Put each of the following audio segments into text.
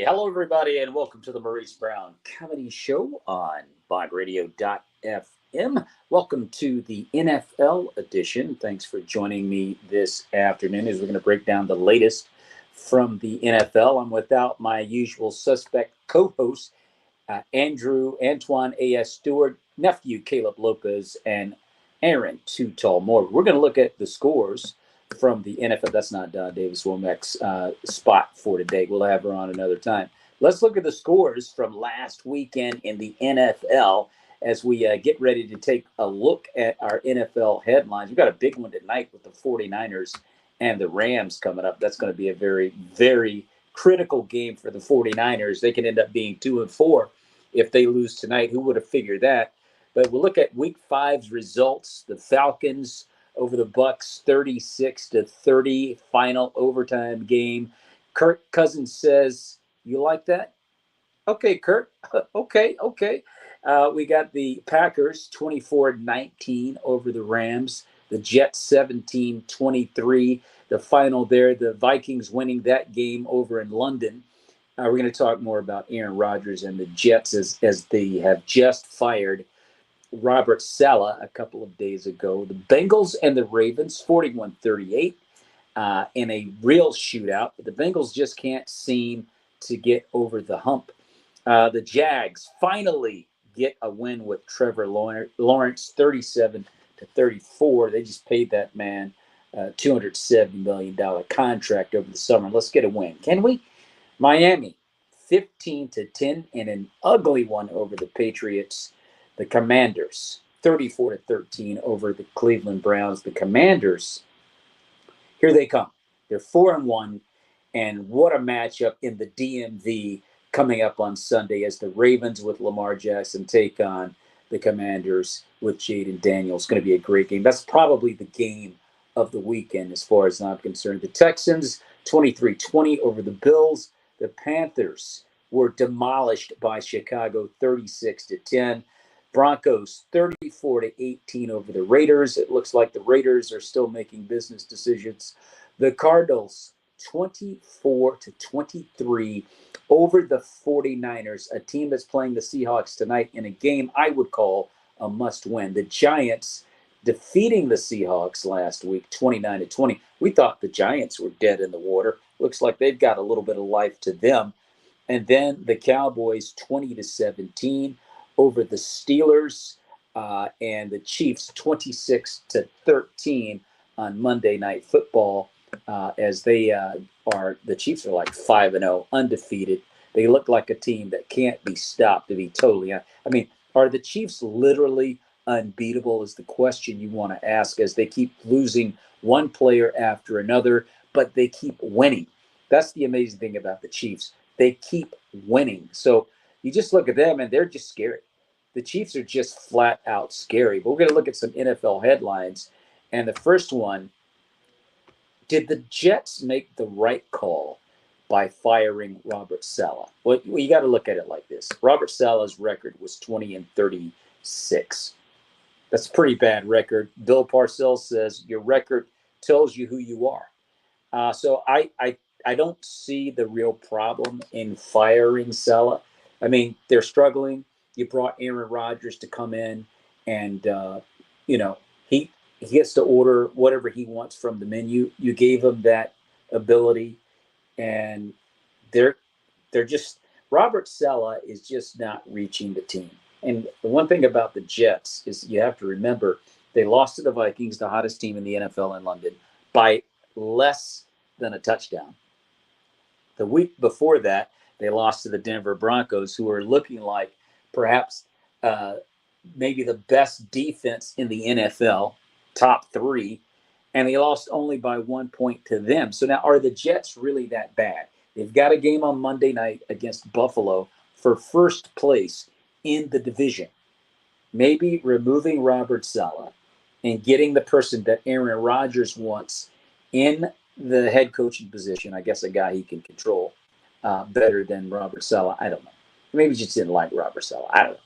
Hello, everybody, and welcome to the Maurice Brown Comedy Show on BogRadio.fm. Welcome to the NFL edition. Thanks for joining me this afternoon as we're going to break down the latest from the NFL. I'm without my usual suspect co-host, Antoine A.S. Stewart, nephew Caleb Lopes, and Aaron Too Tall Moore. We're going to look at the scores from the NFL. That's not Davis Womack's spot for today. We'll have her on another time. Let's look at the scores from last weekend in the NFL as we get ready to take a look at our NFL headlines. We've got a big one tonight with the 49ers and the Rams coming up. That's going to be a very, very critical game for the 49ers. They can end up being 2-4 if they lose tonight. Who would have figured that? But we'll look at Week 5's results. The Falcons over the Bucks, 36-30, final overtime game. Kirk Cousins says, "You like that?" Okay, Kirk. Okay. We got the Packers 24-19 over the Rams. The Jets 17-23. The final there, the Vikings winning that game over in London. We're going to talk more about Aaron Rodgers and the Jets as they have just fired Robert Saleh a couple of days ago. The Bengals and the Ravens, 41-38 in a real shootout. But the Bengals just can't seem to get over the hump. The Jags finally get a win with Trevor Lawrence, 37-34. They just paid that man a $270 million contract over the summer. Let's get a win. Can we? Miami, 15-10 in an ugly one over the Patriots. The Commanders, 34-13 over the Cleveland Browns. The Commanders, here they come. They're 4-1, and what a matchup in the DMV coming up on Sunday as the Ravens with Lamar Jackson take on the Commanders with Jaden Daniels. It's going to be a great game. That's probably the game of the weekend as far as I'm concerned. The Texans, 23-20 over the Bills. The Panthers were demolished by Chicago, 36-10. Broncos 34-18 over the Raiders. It looks like the Raiders are still making business decisions. The Cardinals 24-23 over the 49ers, a team that's playing the Seahawks tonight in a game I would call a must-win. The Giants defeating the Seahawks last week 29-20. We thought the Giants were dead in the water. Looks like they've got a little bit of life to them. And then the Cowboys 20-17 over the Steelers, and the Chiefs 26-13 on Monday Night Football, as they the Chiefs are like 5-0, undefeated. They look like a team that can't be stopped, to be totally honest. I mean, are the Chiefs literally unbeatable is the question you want to ask as they keep losing one player after another, but they keep winning. That's the amazing thing about the Chiefs. They keep winning. So you just look at them, and they're just scary. The Chiefs are just flat out scary. But we're going to look at some NFL headlines. And the first one, did the Jets make the right call by firing Robert Saleh? Well, you got to look at it like this. Robert Saleh's record was 20-36. That's a pretty bad record. Bill Parcells says your record tells you who you are. So I don't see the real problem in firing Saleh. I mean, they're struggling. You brought Aaron Rodgers to come in, and he gets to order whatever he wants from the menu. You gave him that ability, and they're just Robert Saleh is just not reaching the team. And the one thing about the Jets is you have to remember they lost to the Vikings, the hottest team in the NFL in London, by less than a touchdown. The week before that, they lost to the Denver Broncos, who are looking like perhaps maybe the best defense in the NFL, top 3, and they lost only by 1 point to them. So now, are the Jets really that bad? They've got a game on Monday night against Buffalo for first place in the division. Maybe removing Robert Saleh and getting the person that Aaron Rodgers wants in the head coaching position, I guess a guy he can control better than Robert Saleh. I don't know. Maybe he just didn't like Robert Saleh. I don't know.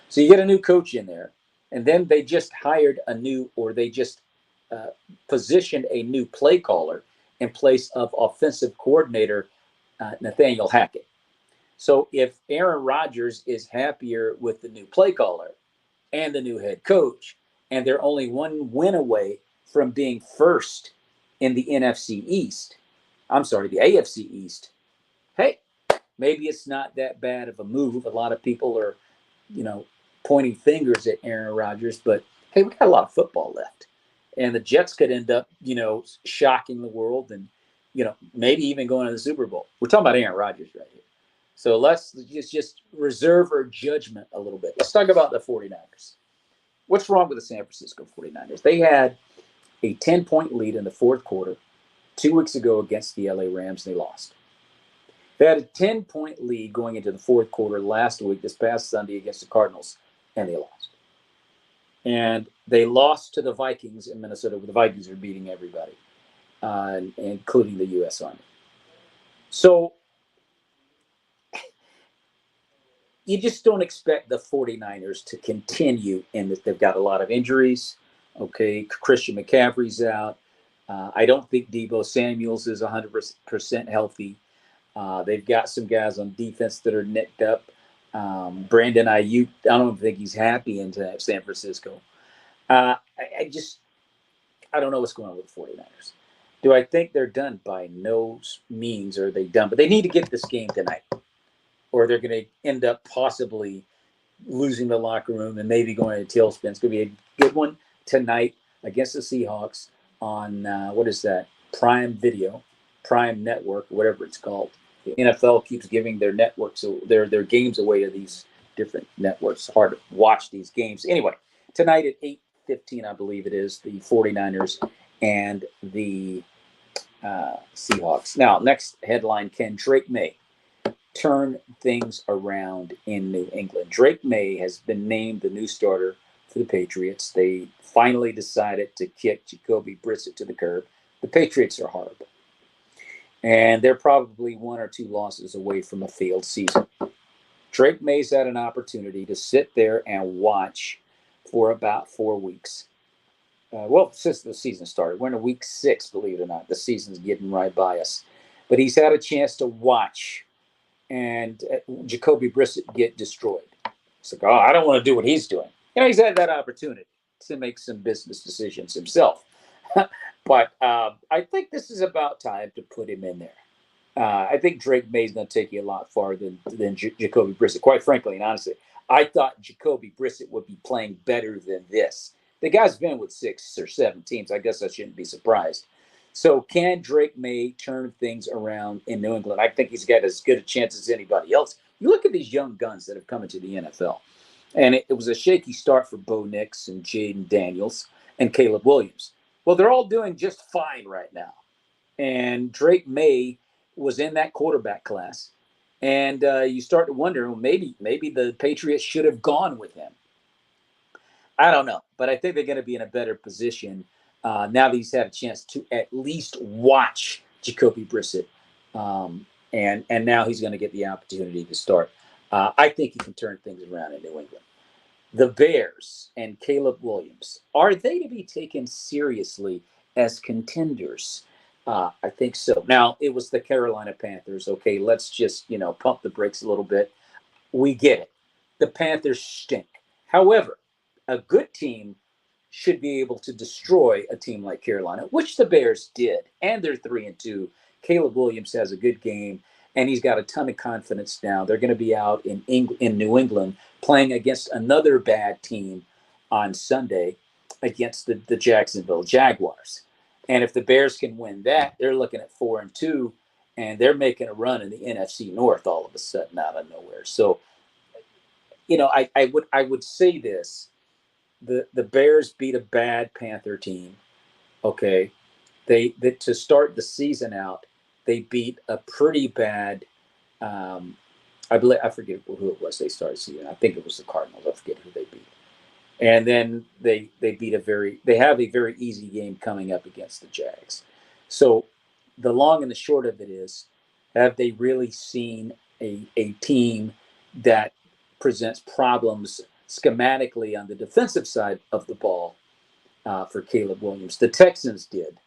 So you get a new coach in there, and then they just hired they just positioned a new play caller in place of offensive coordinator Nathaniel Hackett. So if Aaron Rodgers is happier with the new play caller and the new head coach, and they're only one win away from being first in the NFC East, I'm sorry, the AFC East, hey, maybe it's not that bad of a move. A lot of people are, you know, pointing fingers at Aaron Rodgers, but hey, we got a lot of football left. And the Jets could end up, shocking the world and, maybe even going to the Super Bowl. We're talking about Aaron Rodgers right here. So let's just reserve our judgment a little bit. Let's talk about the 49ers. What's wrong with the San Francisco 49ers? They had a 10-point lead in the fourth quarter 2 weeks ago against the LA Rams, and they lost. They had a 10-point lead going into the fourth quarter last week, this past Sunday, against the Cardinals, and they lost. And they lost to the Vikings in Minnesota, where the Vikings are beating everybody, including the U.S. Army. So you just don't expect the 49ers to continue in that. They've got a lot of injuries. Okay, Christian McCaffrey's out. I don't think Deebo Samuels is 100% healthy. They've got some guys on defense that are nicked up. Brandon Ayuk, I don't think he's happy in San Francisco. I don't know what's going on with the 49ers. Do I think they're done? By no means are they done. But they need to get this game tonight, or they're going to end up possibly losing the locker room and maybe going to tailspin. It's going to be a good one tonight against the Seahawks on, what is that, Prime Video, Prime Network, whatever it's called. The NFL keeps giving their networks, so their games away to these different networks. It's hard to watch these games. Anyway, tonight at 8:15, I believe it is, the 49ers and the Seahawks. Now, next headline, can Drake May turn things around in New England? Drake May has been named the new starter for the Patriots. They finally decided to kick Jacoby Brissett to the curb. The Patriots are horrible. And they're probably one or two losses away from a failed season. Drake May's had an opportunity to sit there and watch for about 4 weeks. Since the season started. We're in week 6, believe it or not. The season's getting right by us. But he's had a chance to watch and Jacoby Brissett get destroyed. It's like, I don't want to do what he's doing. He's had that opportunity to make some business decisions himself. But I think this is about time to put him in there. I think Drake May's going to take you a lot farther than Jacoby Brissett. Quite frankly and honestly, I thought Jacoby Brissett would be playing better than this. The guy's been with 6 or 7 teams. I guess I shouldn't be surprised. So can Drake May turn things around in New England? I think he's got as good a chance as anybody else. You look at these young guns that have come into the NFL. And it was a shaky start for Bo Nix and Jaden Daniels and Caleb Williams. Well, they're all doing just fine right now. And Drake May was in that quarterback class. And you start to wonder, maybe the Patriots should have gone with him. I don't know. But I think they're going to be in a better position now that he's had a chance to at least watch Jacoby Brissett. And now he's going to get the opportunity to start. I think he can turn things around in New England. The Bears and Caleb Williams, are they to be taken seriously as contenders? I think so. Now, it was the Carolina Panthers. Okay, let's just, pump the brakes a little bit. We get it. The Panthers stink. However, a good team should be able to destroy a team like Carolina, which the Bears did. And they're 3-2. Caleb Williams has a good game, and he's got a ton of confidence now. They're going to be out in New England playing against another bad team on Sunday against the Jacksonville Jaguars. And if the Bears can win that, they're looking at 4-2, and they're making a run in the NFC North all of a sudden out of nowhere. So, I would say this. The Bears beat a bad Panther team. Okay. To start the season out, they beat a pretty bad I forget who it was they started season. I think it was the Cardinals. I forget who they beat. And then they have a very easy game coming up against the Jags. So the long and the short of it is, have they really seen a team that presents problems schematically on the defensive side of the ball for Caleb Williams? The Texans did.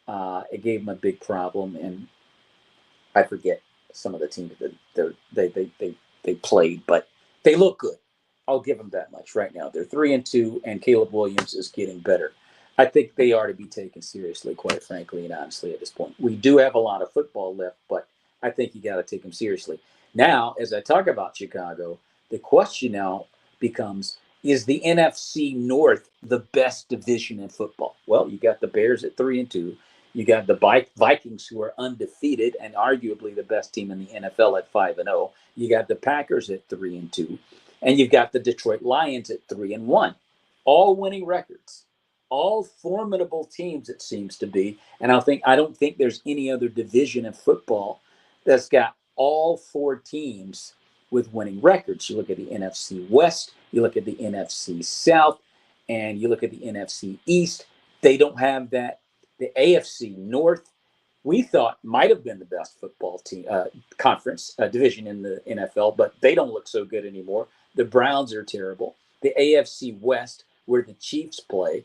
It gave him a big problem, and I forget some of the teams that they played, but they look good. I'll give them that much right now. They're 3-2, and Caleb Williams is getting better. I think they are to be taken seriously, quite frankly and honestly, at this point. We do have a lot of football left, but I think you got to take them seriously. Now, as I talk about Chicago, the question now becomes, is the NFC North the best division in football? Well, you got the Bears at 3-2. You got the Vikings, who are undefeated and arguably the best team in the NFL at 5-0. You got the Packers at 3-2, and you've got the Detroit Lions at 3-1. All winning records, all formidable teams. It seems to be, and I don't think there's any other division in football that's got all four teams with winning records. You look at the NFC West, you look at the NFC South, and you look at the NFC East. They don't have that. The AFC North, we thought might have been the best football team conference division in the NFL, but they don't look so good anymore. The Browns are terrible. The AFC West, where the Chiefs play,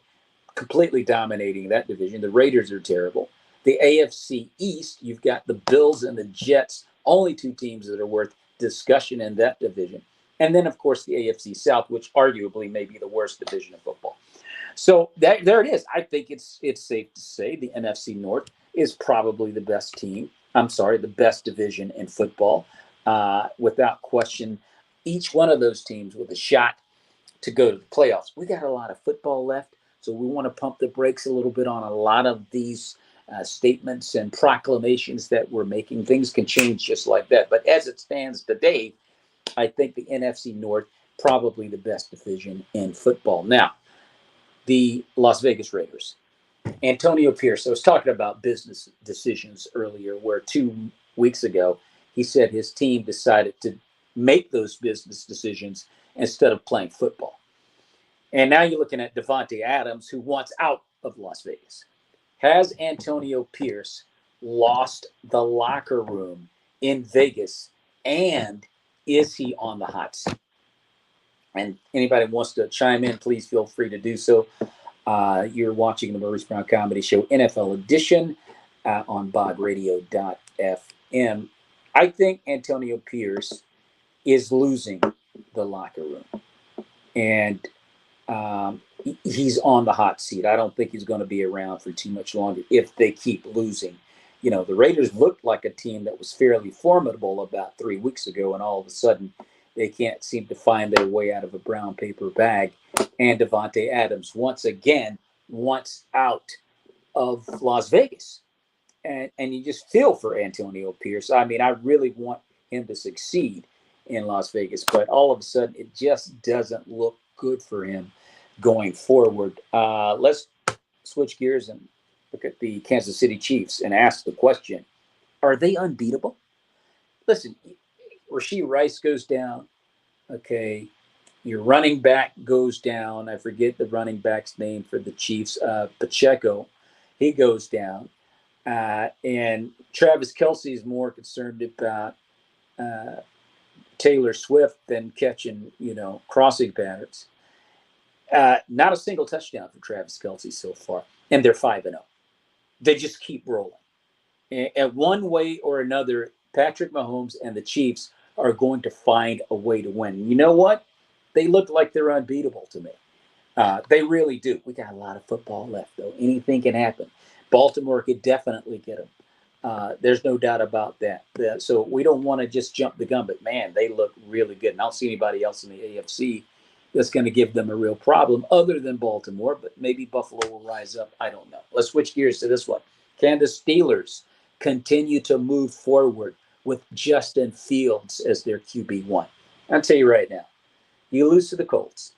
completely dominating that division. The Raiders are terrible. The AFC East, you've got the Bills and the Jets, only two teams that are worth discussion in that division. And then, of course, the AFC South, which arguably may be the worst division of football. So there it is. I think it's safe to say the NFC North is probably the best team. I'm sorry, the best division in football, without question. Each one of those teams with a shot to go to the playoffs. We got a lot of football left, so we want to pump the brakes a little bit on a lot of these statements and proclamations that we're making. Things can change just like that. But as it stands today, I think the NFC North probably the best division in football. Now, the Las Vegas Raiders. Antonio Pierce, I was talking about business decisions earlier, where 2 weeks ago he said his team decided to make those business decisions instead of playing football. And now you're looking at Davante Adams, who wants out of Las Vegas. Has Antonio Pierce lost the locker room in Vegas, and is he on the hot seat? And anybody wants to chime in, please feel free to do so. You're watching the Maurice Brown Comedy Show NFL Edition on bogradio.fm. I think Antonio Pierce is losing the locker room, and he's on the hot seat. I don't think he's going to be around for too much longer if they keep losing. You know, the Raiders looked like a team that was fairly formidable about 3 weeks ago, and all of a sudden they can't seem to find their way out of a brown paper bag. And Davante Adams, once again, wants out of Las Vegas. And you just feel for Antonio Pierce. I mean, I really want him to succeed in Las Vegas, but all of a sudden it just doesn't look good for him going forward. Let's switch gears and look at the Kansas City Chiefs and ask the question, are they unbeatable? Listen, Rashee Rice goes down. Okay. Your running back goes down. I forget the running back's name for the Chiefs. Pacheco, he goes down. And Travis Kelce is more concerned about Taylor Swift than catching, crossing patterns. Not a single touchdown for Travis Kelce so far. And they're 5-0. They just keep rolling. And one way or another, Patrick Mahomes and the Chiefs are going to find a way to win. You know what? They look like they're unbeatable to me. They really do. We got a lot of football left, though. Anything can happen. Baltimore could definitely get them. There's no doubt about that. So we don't want to just jump the gun, but, man, they look really good. And I don't see anybody else in the AFC that's going to give them a real problem other than Baltimore, but maybe Buffalo will rise up. I don't know. Let's switch gears to this one. Can the Steelers continue to move forward with Justin Fields as their QB1? I'll tell you right now, you lose to the Colts,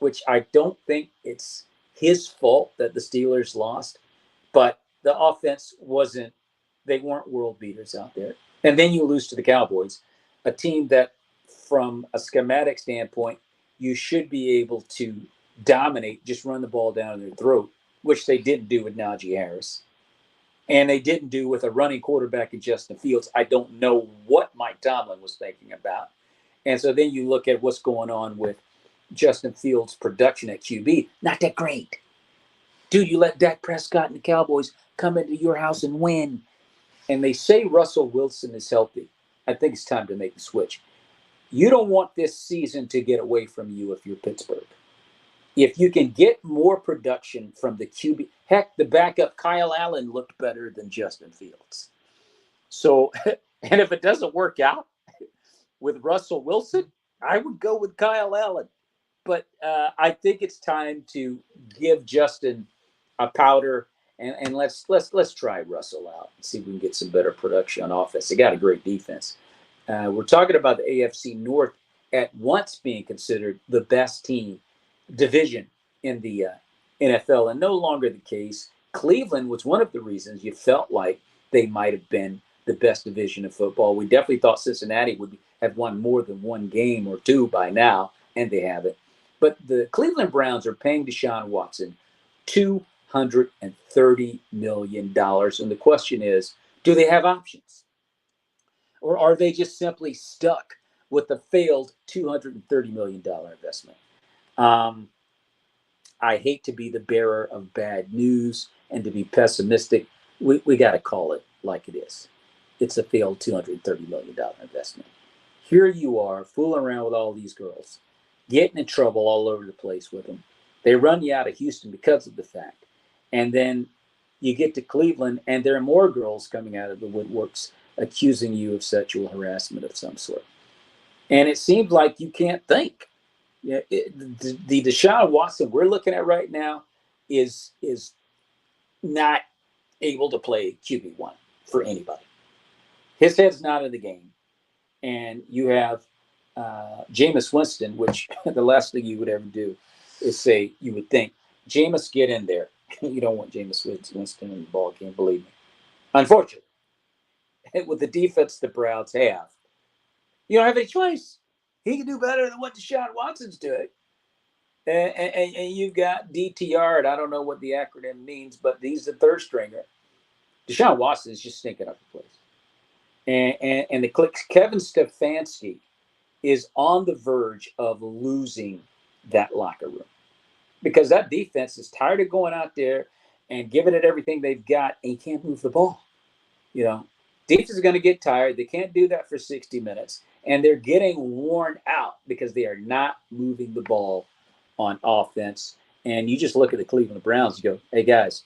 which I don't think it's his fault that the Steelers lost, but the offense they weren't world beaters out there. And then you lose to the Cowboys, a team that from a schematic standpoint, you should be able to dominate, just run the ball down their throat, which they didn't do with Najee Harris. And they didn't do with a running quarterback in Justin Fields. I don't know what Mike Tomlin was thinking about. And so then you look at what's going on with Justin Fields' production at QB. Not that great. Dude, you let Dak Prescott and the Cowboys come into your house and win. And they say Russell Wilson is healthy. I think it's time to make the switch. You don't want this season to get away from you if you're Pittsburgh. If you can get more production from the QB, heck, the backup Kyle Allen looked better than Justin Fields. So, and if it doesn't work out with Russell Wilson, I would go with Kyle Allen. But I think it's time to give Justin a powder and let's try Russell out and see if we can get some better production on offense. They got a great defense. We're talking about the AFC North at once being considered the best team division in the NFL, and no longer the case. Cleveland was one of the reasons you felt like they might have been the best division of football. We definitely thought Cincinnati would have won more than one game or two by now, and they haven't. But the Cleveland Browns are paying Deshaun Watson $230 million. And the question is, do they have options? Or are they just simply stuck with the failed $230 million investment? I hate to be the bearer of bad news and to be pessimistic. We got to call it like it is. It's a failed $230 million investment. Here you are fooling around with all these girls, getting in trouble all over the place with them. They run you out of Houston because of the fact. And then you get to Cleveland, and there are more girls coming out of the woodworks accusing you of sexual harassment of some sort. And it seems like you can't think. Yeah, the Deshaun Watson we're looking at right now is not able to play QB1 for anybody. His head's not in the game. And you have Jameis Winston, which the last thing you would ever do is say, you would think, Jameis, get in there. You don't want Jameis Winston in the ball game, believe me. Unfortunately, with the defense the Browns have, you don't have any choice. He can do better than what Deshaun Watson's doing. And you've got DTR, and I don't know what the acronym means, but he's the third stringer. Deshaun Watson is just stinking up the place. And the Kevin Stefanski is on the verge of losing that locker room because that defense is tired of going out there and giving it everything they've got, and you can't move the ball. You know, defense is going to get tired. They can't do that for 60 minutes, and they're getting worn out because they are not moving the ball on offense. And you just look at the Cleveland Browns and go, hey, guys,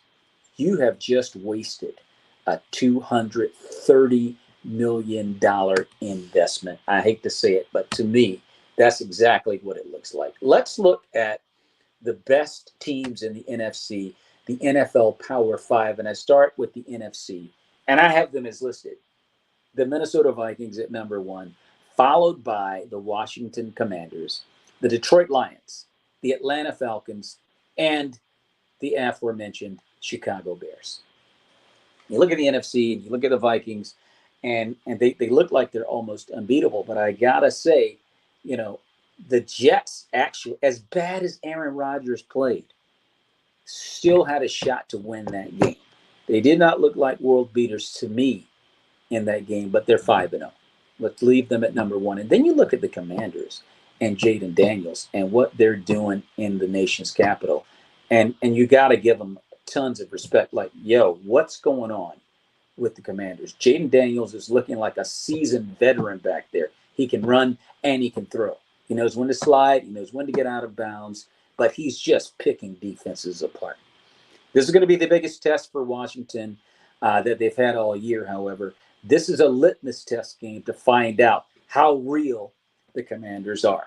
you have just wasted a $230 million investment. I hate to say it, but to me, that's exactly what it looks like. Let's look at the best teams in the NFC, the NFL Power 5, and I start with the NFC, and I have them as listed. The Minnesota Vikings at number 1, followed by the Washington Commanders, the Detroit Lions, the Atlanta Falcons, and the aforementioned Chicago Bears. You look at the NFC, and you look at the Vikings, and they look like they're almost unbeatable. But I got to say, you know, the Jets, actually, as bad as Aaron Rodgers played, still had a shot to win that game. They did not look like world beaters to me in that game, but they're 5-0. Let's leave them at number 1. And then you look at the Commanders and Jaden Daniels and what they're doing in the nation's capital. And you got to give them tons of respect. Like, yo, what's going on with the Commanders? Jaden Daniels is looking like a seasoned veteran back there. He can run and he can throw. He knows when to slide. He knows when to get out of bounds. But he's just picking defenses apart. This is going to be the biggest test for Washington that they've had all year, however. This is a litmus test game to find out how real the Commanders are.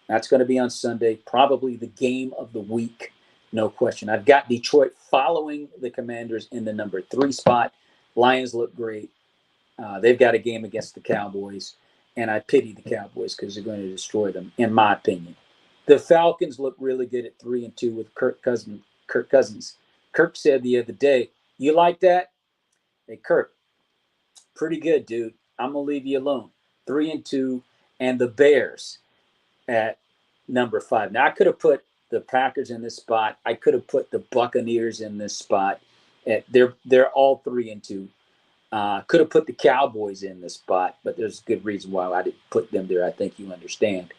That's going to be on Sunday, probably the game of the week, no question. I've got Detroit following the Commanders in the number 3 spot. Lions look great. They've got a game against the Cowboys, and I pity the Cowboys because they're going to destroy them, in my opinion. The Falcons look really good at 3-2 with Kirk Cousins. Kirk said the other day, you like that? Hey, Kirk, pretty good, dude. I'm going to leave you alone. 3-2, and the Bears at number 5. Now, I could have put the Packers in this spot. I could have put the Buccaneers in this spot. They're all 3-2. Could have put the Cowboys in this spot, but there's a good reason why I didn't put them there. I think you understand.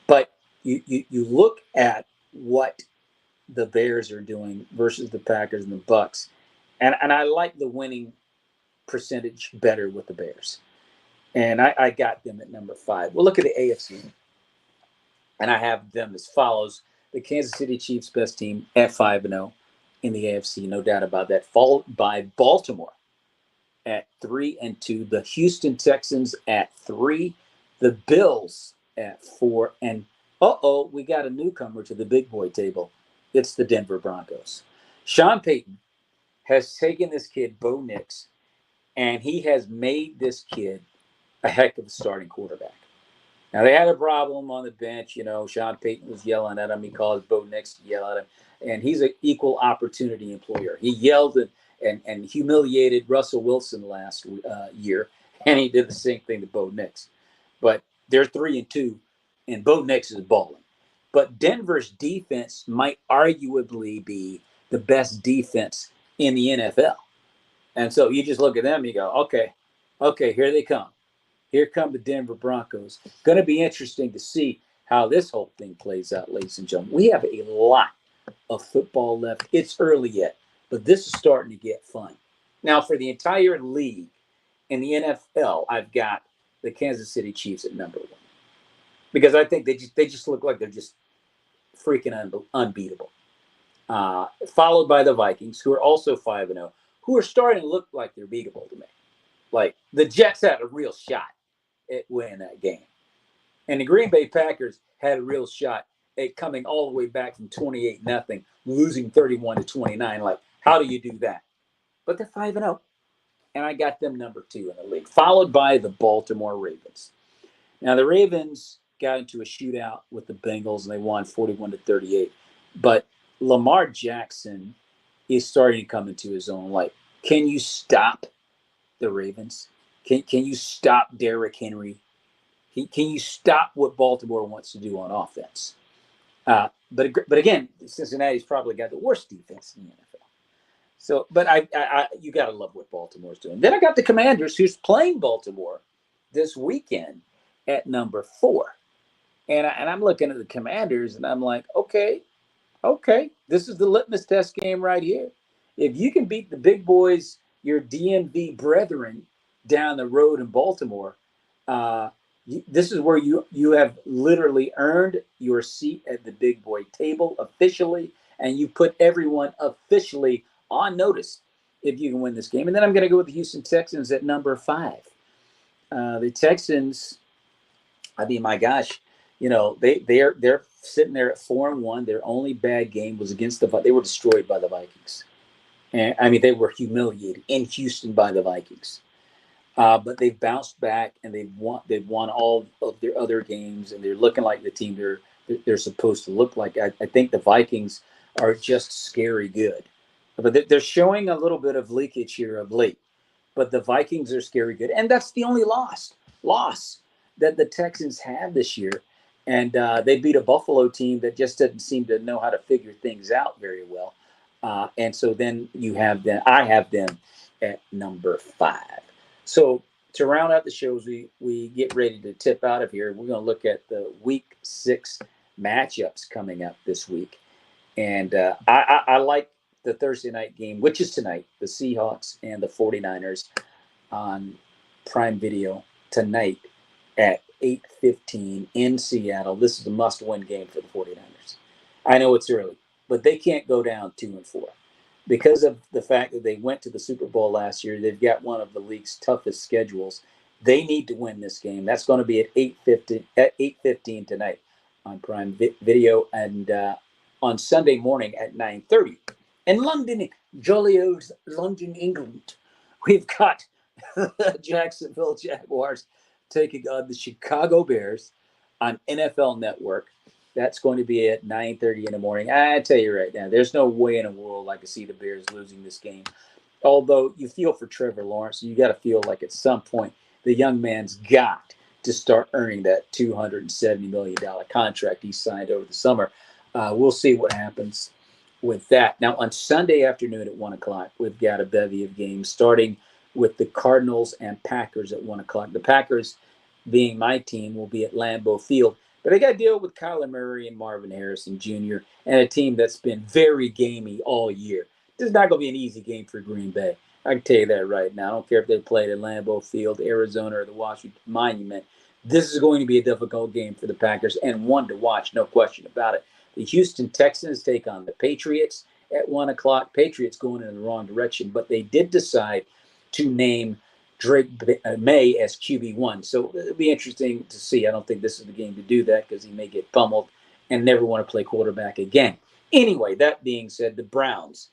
But you look at what the Bears are doing versus the Packers and the Bucs, and I like the winning percentage better with the Bears. And I got them at number 5. Well, look at the AFC, and I have them as follows: the Kansas City Chiefs, best team at 5-0 in the AFC, no doubt about that. Followed by Baltimore at 3-2, the Houston Texans at 3, the Bills at 4, and we got a newcomer to the big boy table. It's the Denver Broncos. Sean Payton has taken this kid, Bo Nix, and he has made this kid a heck of a starting quarterback. Now, they had a problem on the bench. Sean Payton was yelling at him. He caused Bo Nix to yell at him. And he's an equal opportunity employer. He yelled and humiliated Russell Wilson last year, and he did the same thing to Bo Nix. But they're 3-2, and Bo Nix is balling. But Denver's defense might arguably be the best defense in the NFL. And so you just look at them and you go, okay, here they come. Here come the Denver Broncos. Going to be interesting to see how this whole thing plays out, ladies and gentlemen. We have a lot of football left. It's early yet, but this is starting to get fun. Now, for the entire league in the NFL, I've got the Kansas City Chiefs at number 1 because I think they just look like they're just freaking unbeatable. Followed by the Vikings, who are also 5-0, who are starting to look like they're beatable to me. Like the Jets had a real shot at winning that game. And the Green Bay Packers had a real shot at coming all the way back from 28-0, losing 31-29. Like, how do you do that? But they're 5-0. And I got them number 2 in the league, followed by the Baltimore Ravens. Now, the Ravens got into a shootout with the Bengals, and they won 41-38. But Lamar Jackson is starting to come into his own. Like, can you stop the Ravens? Can you stop Derrick Henry? Can you stop what Baltimore wants to do on offense? But again, Cincinnati's probably got the worst defense in the NFL. So, but you got to love what Baltimore's doing. Then I got the Commanders, who's playing Baltimore this weekend at number 4, and I'm looking at the Commanders, and I'm like, okay, this is the litmus test game right here. If you can beat the big boys, your DMV brethren down the road in Baltimore, this is where you have literally earned your seat at the big boy table officially, and you put everyone officially on notice if you can win this game. And then I'm going to go with the Houston Texans at number 5. The Texans, I mean, my gosh, they're sitting there at 4-1. Their only bad game was against they were destroyed by the Vikings. And I mean, they were humiliated in Houston by the Vikings. But they've bounced back and they've won all of their other games, and they're looking like the team they're supposed to look like. I think the Vikings are just scary good, but they're showing a little bit of leakage here of late. But the Vikings are scary good, and that's the only loss that the Texans have this year. And they beat a Buffalo team that just doesn't seem to know how to figure things out very well. And so then I have them at number 5. So to round out the shows, we get ready to tip out of here. We're going to look at the Week 6 matchups coming up this week. And I like the Thursday night game, which is tonight, the Seahawks and the 49ers on Prime Video tonight at 8:15 in Seattle. This is a must-win game for the 49ers. I know it's early, but they can't go down 2-4. Because of the fact that they went to the Super Bowl last year, they've got one of the league's toughest schedules. They need to win this game. That's going to be at 8:15 tonight on Prime Video, and on Sunday morning at 9:30 in London, jolly old London, England. We've got the Jacksonville Jaguars taking on the Chicago Bears on NFL Network. That's going to be at 9:30 in the morning. I tell you right now, there's no way in the world I could see the Bears losing this game. Although you feel for Trevor Lawrence, you got to feel like at some point the young man's got to start earning that $270 million contract he signed over the summer. We'll see what happens with that. Now, on Sunday afternoon at 1 o'clock, we've got a bevy of games, starting with the Cardinals and Packers at 1 o'clock. The Packers, being my team, will be at Lambeau Field. But they got to deal with Kyler Murray and Marvin Harrison Jr. and a team that's been very gamey all year. This is not going to be an easy game for Green Bay. I can tell you that right now. I don't care if they played at Lambeau Field, Arizona, or the Washington Monument. This is going to be a difficult game for the Packers and one to watch, no question about it. The Houston Texans take on the Patriots at 1 o'clock. Patriots going in the wrong direction, but they did decide to name Drake May as QB1. So it'll be interesting to see. I don't think this is the game to do that because he may get pummeled and never want to play quarterback again. Anyway, that being said, the Browns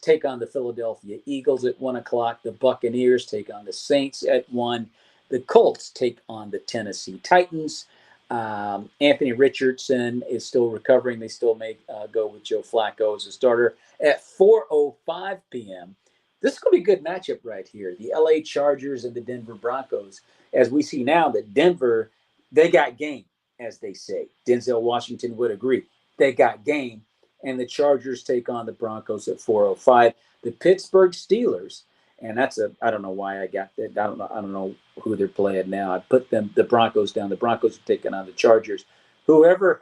take on the Philadelphia Eagles at 1 o'clock. The Buccaneers take on the Saints at 1. The Colts take on the Tennessee Titans. Anthony Richardson is still recovering. They still may go with Joe Flacco as a starter at 4:05 p.m. This is going to be a good matchup right here. The LA Chargers and the Denver Broncos. As we see now that Denver, they got game, as they say. Denzel Washington would agree. They got game. And the Chargers take on the Broncos at 4:05. The Pittsburgh Steelers, and I don't know why I got that. I don't know who they're playing now. I put the Broncos down. The Broncos are taking on the Chargers. Whoever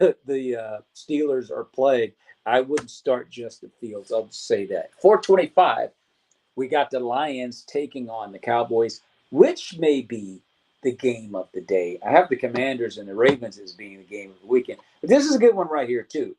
the Steelers are playing, I wouldn't start Justin Fields. I'll just say that. 4:25, we got the Lions taking on the Cowboys, which may be the game of the day. I have the Commanders and the Ravens as being the game of the weekend. But this is a good one right here, too.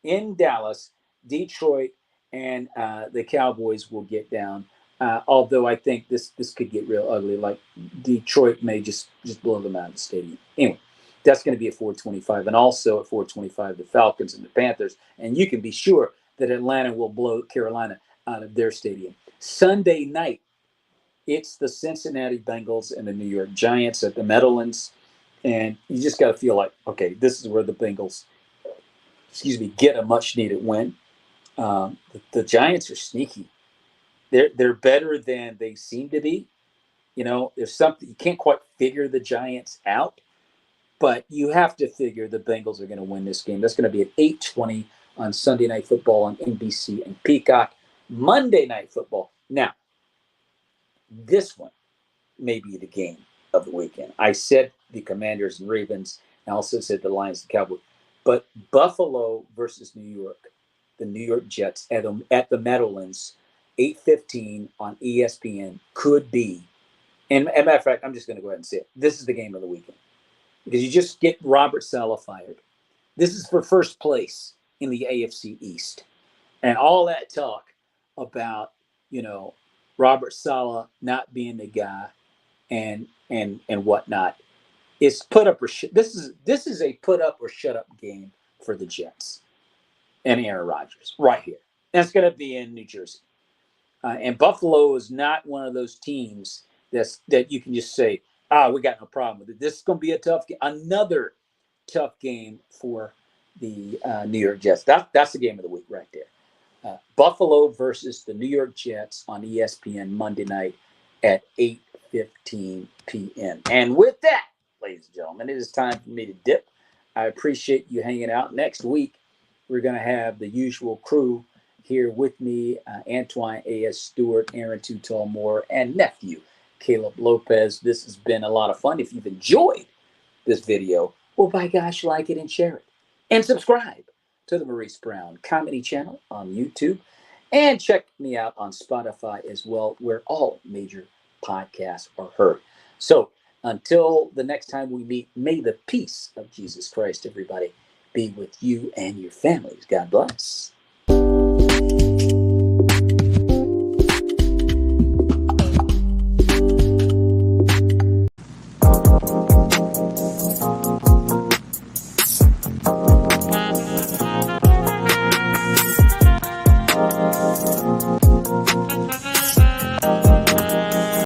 In Dallas, Detroit, and the Cowboys will get down. Although I think this could get real ugly. Like Detroit may just blow them out of the stadium. Anyway, that's going to be at 4:25, and also at 4:25, the Falcons and the Panthers. And you can be sure that Atlanta will blow Carolina out of their stadium. Sunday night, it's the Cincinnati Bengals and the New York Giants at the Meadowlands, and you just got to feel like, okay, this is where the Bengals get a much-needed win. The Giants are sneaky. They're better than they seem to be. You know, there's something you can't quite figure the Giants out, but you have to figure the Bengals are going to win this game. That's going to be at 8:20 on Sunday Night Football on NBC and Peacock. Monday Night Football. Now, this one may be the game of the weekend. I said the Commanders and Ravens. I also said the Lions and Cowboys. But Buffalo versus New York, the New York Jets at the Meadowlands, 8:15 on ESPN could be. And as a matter of fact, I'm just going to go ahead and say it. This is the game of the weekend because you just get Robert Saleh fired. This is for first place in the AFC East, and all that talk about Robert Saleh not being the guy and whatnot. It's put up or this is a put up or shut up game for the Jets and Aaron Rodgers right here. And it's going to be in New Jersey. And Buffalo is not one of those teams that you can just say, we got no problem with it. This is going to be a tough game. Another tough game for the New York Jets. That's the game of the week right there. Buffalo versus the New York Jets on ESPN Monday night at 8:15 p.m. And with that, ladies and gentlemen, it is time for me to dip. I appreciate you hanging out. Next week, we're going to have the usual crew here with me, Antoine A.S. Stewart, Aaron Too Tall Moore, and Nephew, Caleb Lopes. This has been a lot of fun. If you've enjoyed this video, well, by gosh, like it and share it. And subscribe to the Maurice Brown Comedy Channel on YouTube. And check me out on Spotify as well, where all major podcasts are heard. So, until the next time we meet, may the peace of Jesus Christ, everybody, be with you and your families. God bless.